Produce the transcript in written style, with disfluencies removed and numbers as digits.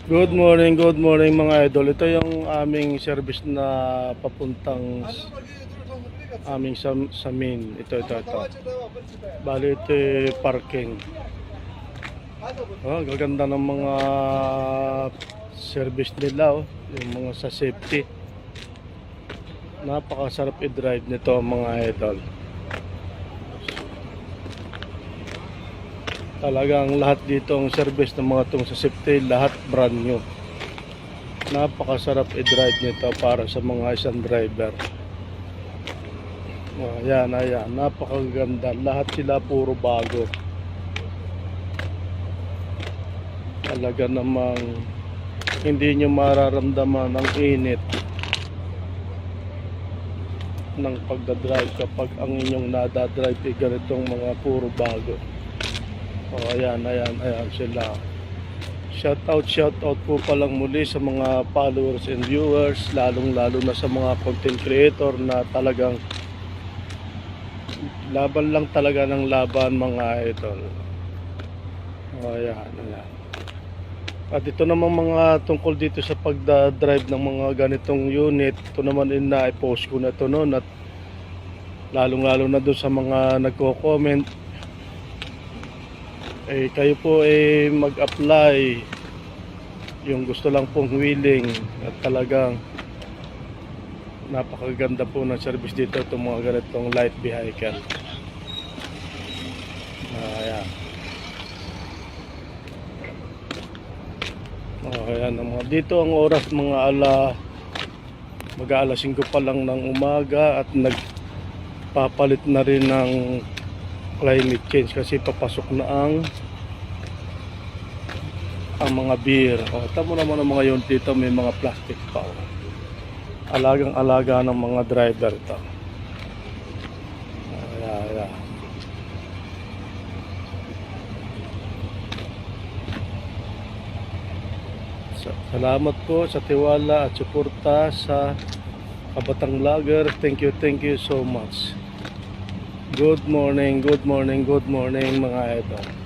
Good morning mga idol. Ito yung aming service na papuntang aming sa main. Ito. Bali ito parking. Gaganda ng mga service nila, yung mga sa safety. Napakasarap i-drive nito mga idol. Talagang lahat dito ang service ng mga itong sa safety, lahat brand new. Napakasarap i-drive nito para sa mga isang driver. Ayan, napakaganda. Lahat sila puro bago. Talaga namang hindi nyo mararamdaman ang init ng pagdadrive kapag ang inyong nadadrive ay ganitong mga puro bago. Ayan sila. Shout out po palang muli sa mga followers and viewers, lalo na sa mga content creator na talagang laban lang talaga ng laban mga idol. Ayan. At ito naman mga tungkol dito sa pagdadrive ng mga ganitong unit, ito naman na-post ko na ito noon, at lalo na doon sa mga nagko-comment. Kayo po mag-apply yung gusto lang pong willing, at talagang napakaganda po ng service dito itong mga ganitong light vehicle. Ayan. Ayan, dito ang oras mga mag-aalas 5 pa lang ng umaga, at nagpapalit na rin ng climate change kasi papasok na ang mga beer. Tamo naman ang mga yun dito, may mga plastic pa. Alagang-alaga ng mga driver to. Ayan. Salamat po sa tiwala at suporta sa Kabatang Vlogger. Thank you so much. Good morning mga idol.